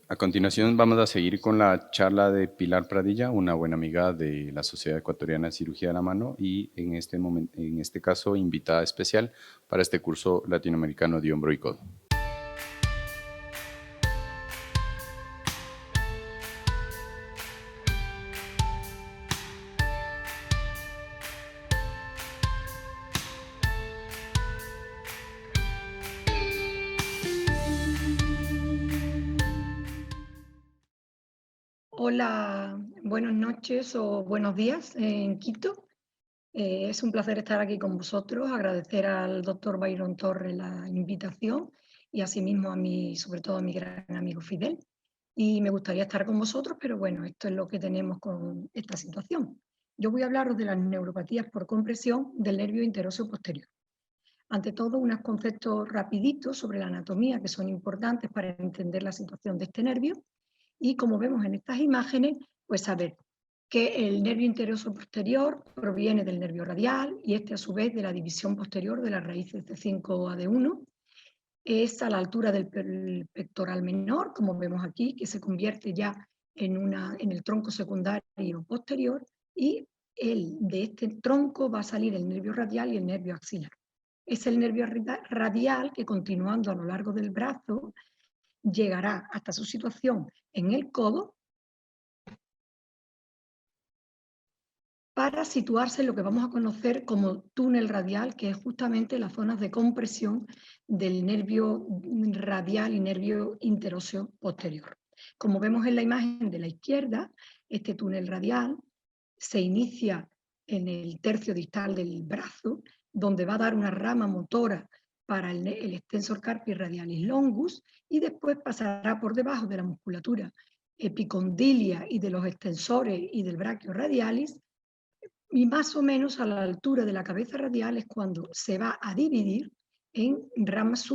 A continuación vamos a seguir con la charla de Pilar Pradilla, una buena amiga de la Sociedad Ecuatoriana de Cirugía de la Mano y en este caso invitada especial para este curso latinoamericano de hombro y codo. Hola, buenas noches o buenos días en Quito. Es un placer estar aquí con vosotros, agradecer al doctor Byron Torres la invitación y asimismo sobre todo a mi gran amigo Fidel. Y me gustaría estar con vosotros, pero bueno, esto es lo que tenemos con esta situación. Yo voy a hablaros de las neuropatías por compresión del nervio interóseo posterior. Ante todo, unos conceptos rapiditos sobre la anatomía que son importantes para entender la situación de este nervio. Y como vemos en estas imágenes, pues saber que el nervio interoso posterior proviene del nervio radial y este a su vez de la división posterior de las raíces de 5A1. Es a la altura del pectoral menor, como vemos aquí, que se convierte ya en el tronco secundario posterior y de este tronco va a salir el nervio radial y el nervio axilar. Es el nervio radial que continuando a lo largo del brazo llegará hasta su situación en el codo para situarse en lo que vamos a conocer como túnel radial, que es justamente las zonas de compresión del nervio radial y nervio interóseo posterior. Como vemos en la imagen de la izquierda, este túnel radial se inicia en el tercio distal del brazo, donde va a dar una rama motora para el extensor carpii radialis longus y después pasará por debajo de la musculatura epicondilia y de los extensores y del braquio radialis, y más o menos a la altura de la cabeza radial es cuando se va a dividir en ramas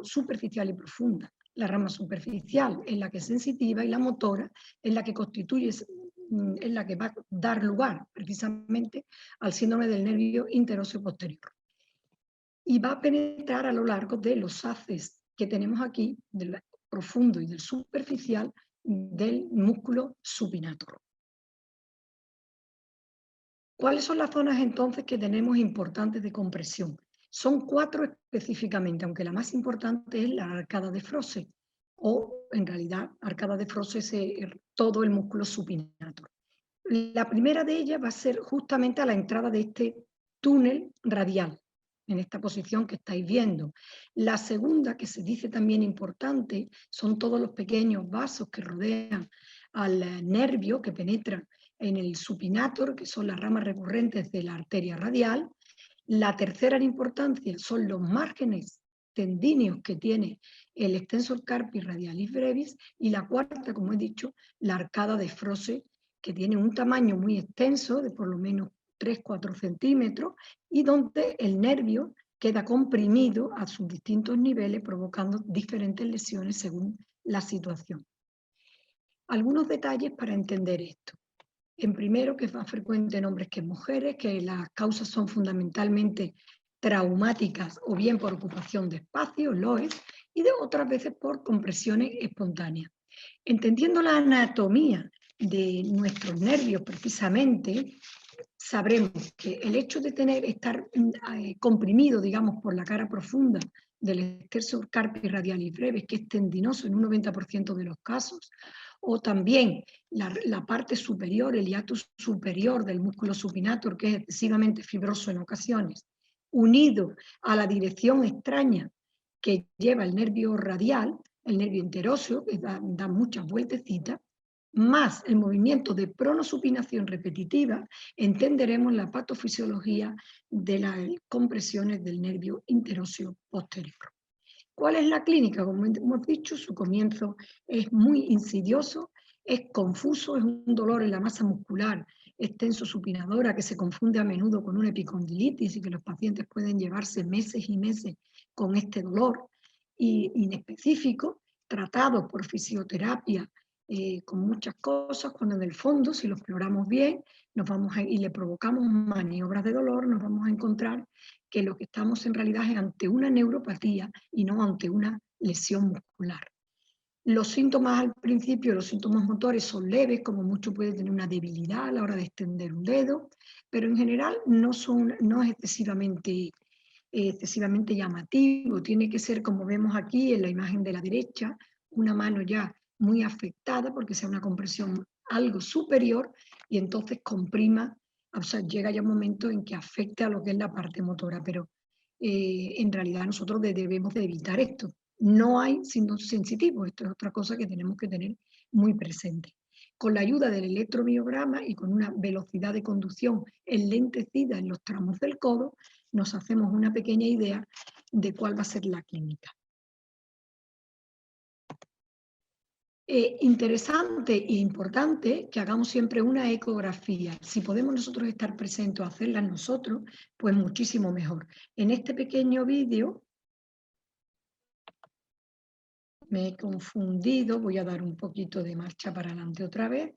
superficial y profunda. La rama superficial es la que es sensitiva y la motora es la que es la que va a dar lugar precisamente al síndrome del nervio interóseo posterior. Y va a penetrar a lo largo de los haces que tenemos aquí, del profundo y del superficial del músculo supinator. ¿Cuáles son las zonas entonces que tenemos importantes de compresión? Son 4 específicamente, aunque la más importante es la arcada de Froese, o en realidad arcada de Froese es todo el músculo supinator. La primera de ellas va a ser justamente a la entrada de este túnel radial, en esta posición que estáis viendo. La segunda, que se dice también importante, son todos los pequeños vasos que rodean al nervio que penetra en el supinator, que son las ramas recurrentes de la arteria radial. La tercera en importancia son los márgenes tendíneos que tiene el extensor carpii radialis brevis, y la cuarta, como he dicho, la arcada de Froese, que tiene un tamaño muy extenso, de por lo menos 3-4 centímetros, y donde el nervio queda comprimido a sus distintos niveles, provocando diferentes lesiones según la situación. Algunos detalles para entender esto. En primero, que es más frecuente en hombres que en mujeres, que las causas son fundamentalmente traumáticas o bien por ocupación de espacio, lo es, y de otras veces por compresiones espontáneas. Entendiendo la anatomía de nuestros nervios precisamente, sabremos que el hecho de estar comprimido, digamos, por la cara profunda del extensor carpii radialis brevis, que es tendinoso en un 90% de los casos, o también la parte superior, el hiatus superior del músculo supinator, que es excesivamente fibroso en ocasiones, unido a la dirección extraña que lleva el nervio radial, el nervio interóseo, que da muchas vueltecitas, más el movimiento de pronosupinación repetitiva, entenderemos la patofisiología de las compresiones del nervio interóseo posterior. ¿Cuál es la clínica? Como hemos dicho, su comienzo es muy insidioso, es confuso, es un dolor en la masa muscular extenso-supinadora que se confunde a menudo con una epicondilitis y que los pacientes pueden llevarse meses y meses con este dolor inespecífico, tratado por fisioterapia con muchas cosas, cuando en el fondo, si lo exploramos bien y le provocamos maniobras de dolor, nos vamos a encontrar que lo que estamos en realidad es ante una neuropatía y no ante una lesión muscular. Los síntomas al principio, los síntomas motores son leves, como mucho puede tener una debilidad a la hora de extender un dedo, pero en general no es excesivamente llamativo. Tiene que ser, como vemos aquí en la imagen de la derecha, una mano ya muy afectada porque sea una compresión algo superior y entonces comprima, o sea, llega ya un momento en que afecte a lo que es la parte motora, pero en realidad nosotros debemos de evitar esto. No hay signos sensitivos, esto es otra cosa que tenemos que tener muy presente. Con la ayuda del electromiograma y con una velocidad de conducción enlentecida en los tramos del codo, nos hacemos una pequeña idea de cuál va a ser la clínica. Interesante e importante que hagamos siempre una ecografía. Si podemos nosotros estar presentes o hacerla nosotros, pues muchísimo mejor. En este pequeño vídeo me he confundido, voy a dar un poquito de marcha para adelante otra vez.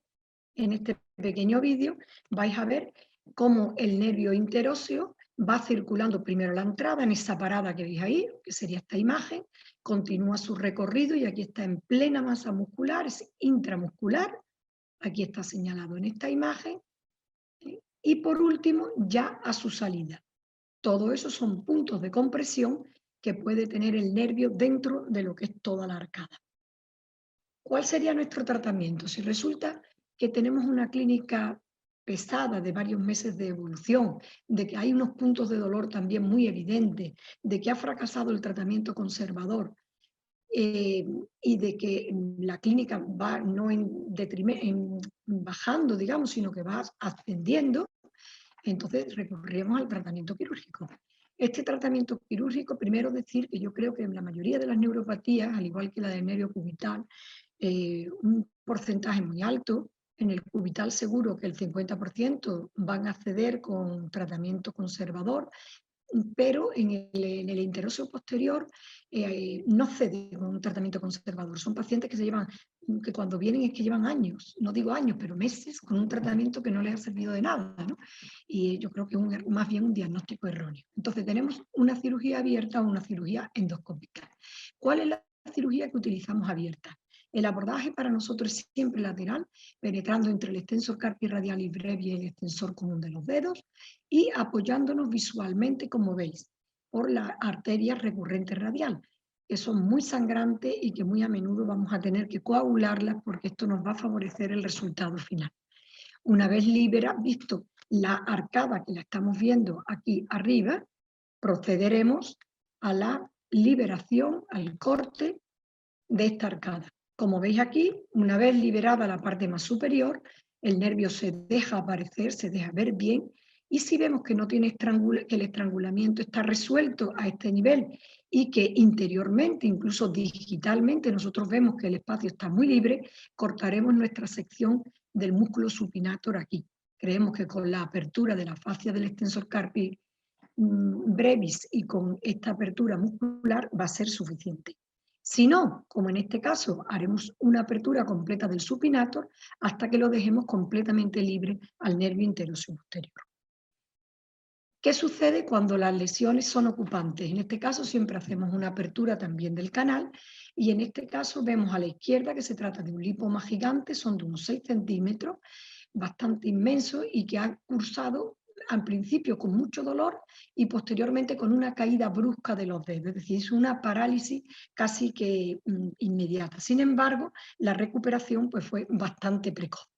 En este pequeño vídeo vais a ver cómo el nervio interóseo va circulando primero la entrada en esa parada que veis ahí, que sería esta imagen, continúa su recorrido y aquí está en plena masa muscular, es intramuscular, aquí está señalado en esta imagen, y por último ya a su salida. Todo eso son puntos de compresión que puede tener el nervio dentro de lo que es toda la arcada. ¿Cuál sería nuestro tratamiento? Si resulta que tenemos una clínica pesada de varios meses de evolución, de que hay unos puntos de dolor también muy evidentes, de que ha fracasado el tratamiento conservador y de que la clínica va no bajando, digamos, sino que va ascendiendo, entonces recurriremos al tratamiento quirúrgico. Este tratamiento quirúrgico, primero decir que yo creo que en la mayoría de las neuropatías, al igual que la del nervio cubital, un porcentaje muy alto, en el cubital seguro que el 50% van a acceder con tratamiento conservador, pero en el interóseo posterior no cede con un tratamiento conservador. Son pacientes que cuando vienen es que llevan años, no digo años, pero meses con un tratamiento que no les ha servido de nada, ¿no? Y yo creo que es más bien un diagnóstico erróneo. Entonces tenemos una cirugía abierta o una cirugía endoscópica. ¿Cuál es la cirugía que utilizamos abierta? El abordaje para nosotros es siempre lateral, penetrando entre el extensor carpi radial y brevis y el extensor común de los dedos y apoyándonos visualmente, como veis, por la arteria recurrente radial, que son muy sangrantes y que muy a menudo vamos a tener que coagularlas porque esto nos va a favorecer el resultado final. Una vez visto la arcada que la estamos viendo aquí arriba, procederemos a la liberación, al corte de esta arcada. Como veis aquí, una vez liberada la parte más superior, el nervio se deja aparecer, se deja ver bien, y si vemos que no tiene que el estrangulamiento está resuelto a este nivel y que interiormente, incluso digitalmente, nosotros vemos que el espacio está muy libre, cortaremos nuestra sección del músculo supinator aquí. Creemos que con la apertura de la fascia del extensor carpi brevis y con esta apertura muscular va a ser suficiente. Si no, como en este caso, haremos una apertura completa del supinator hasta que lo dejemos completamente libre al nervio interóseo posterior. ¿Qué sucede cuando las lesiones son ocupantes? En este caso siempre hacemos una apertura también del canal y en este caso vemos a la izquierda que se trata de un lipoma gigante, son de unos 6 centímetros, bastante inmenso y que ha cursado al principio con mucho dolor y posteriormente con una caída brusca de los dedos, es decir, es una parálisis casi que inmediata. Sin embargo, la recuperación pues, fue bastante precoz.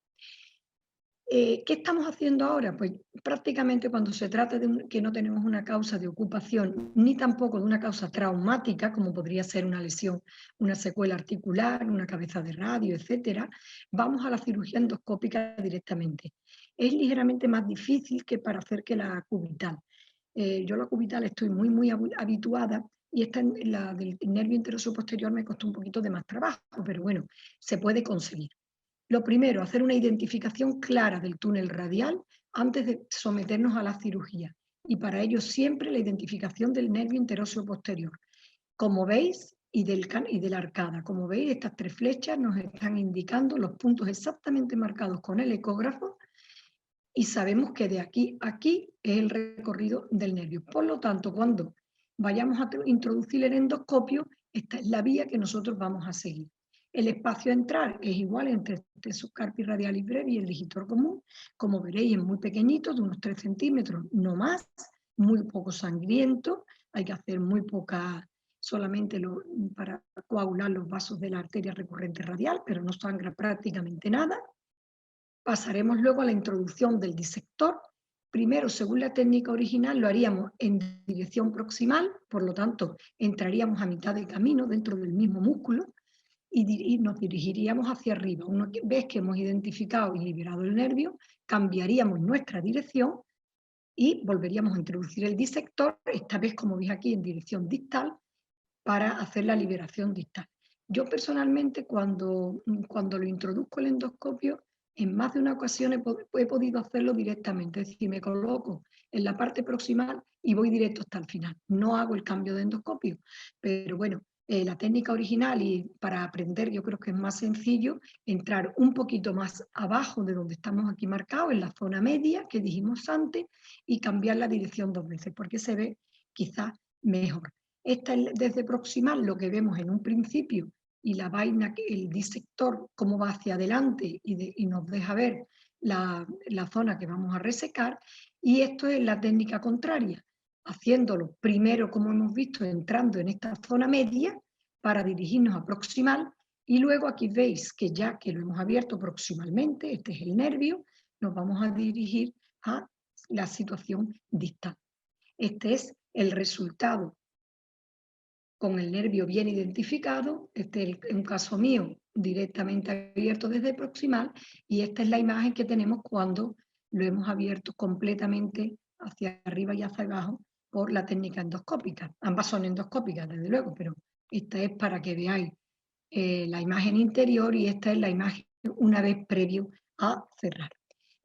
¿Qué estamos haciendo ahora? Pues prácticamente cuando se trata de que no tenemos una causa de ocupación, ni tampoco de una causa traumática, como podría ser una lesión, una secuela articular, una cabeza de radio, etcétera, vamos a la cirugía endoscópica directamente. Es ligeramente más difícil que para hacer que la cubital. Yo la cubital estoy muy habituada y esta, la del nervio interóseo posterior me costó un poquito de más trabajo, pero bueno, se puede conseguir. Lo primero, hacer una identificación clara del túnel radial antes de someternos a la cirugía. Y para ello siempre la identificación del nervio interóseo posterior. Como veis, y de la arcada. Como veis, estas 3 flechas nos están indicando los puntos exactamente marcados con el ecógrafo y sabemos que de aquí a aquí es el recorrido del nervio. Por lo tanto, cuando vayamos a introducir el endoscopio, esta es la vía que nosotros vamos a seguir. El espacio a entrar es igual entre este subcarpio radialis brevis y el digitor común. Como veréis, es muy pequeñito, de unos 3 centímetros, no más, muy poco sangriento, hay que hacer muy poca, solamente para coagular los vasos de la arteria recurrente radial, pero no sangra prácticamente nada. Pasaremos luego a la introducción del disector. Primero, según la técnica original, lo haríamos en dirección proximal, por lo tanto, entraríamos a mitad de camino dentro del mismo músculo y nos dirigiríamos hacia arriba. Una vez que hemos identificado y liberado el nervio, cambiaríamos nuestra dirección y volveríamos a introducir el disector, esta vez, como veis aquí, en dirección distal, para hacer la liberación distal. Yo personalmente, cuando lo introduzco el endoscopio, en más de una ocasión he podido hacerlo directamente, es decir, me coloco en la parte proximal y voy directo hasta el final. No hago el cambio de endoscopio, pero bueno, la técnica original, y para aprender yo creo que es más sencillo entrar un poquito más abajo de donde estamos aquí marcados, en la zona media que dijimos antes, y cambiar la dirección 2 veces, porque se ve quizás mejor. Desde proximal lo que vemos en un principio, y la vaina, el disector, cómo va hacia adelante y nos deja ver la zona que vamos a resecar. Y esto es la técnica contraria, haciéndolo primero, como hemos visto, entrando en esta zona media para dirigirnos a proximal, y luego aquí veis que ya que lo hemos abierto proximalmente, este es el nervio, nos vamos a dirigir a la situación distal. Este es el resultado con el nervio bien identificado. Este es un caso mío directamente abierto desde proximal, y esta es la imagen que tenemos cuando lo hemos abierto completamente hacia arriba y hacia abajo por la técnica endoscópica. Ambas son endoscópicas, desde luego, pero esta es para que veáis la imagen interior, y esta es la imagen una vez previo a cerrar.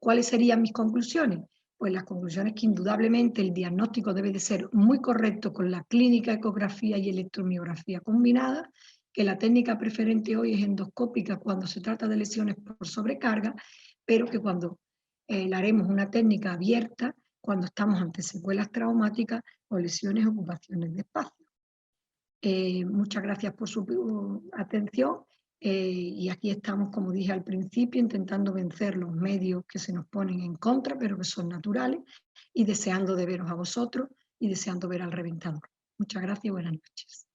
¿Cuáles serían mis conclusiones? Pues las conclusiones que indudablemente el diagnóstico debe de ser muy correcto con la clínica, ecografía y electromiografía combinada, que la técnica preferente hoy es endoscópica cuando se trata de lesiones por sobrecarga, pero que cuando la haremos una técnica abierta, cuando estamos ante secuelas traumáticas o lesiones o ocupaciones de espacio. Muchas gracias por su atención, y aquí estamos, como dije al principio, intentando vencer los medios que se nos ponen en contra, pero que son naturales, y deseando de veros a vosotros y deseando ver al reventador. Muchas gracias y buenas noches.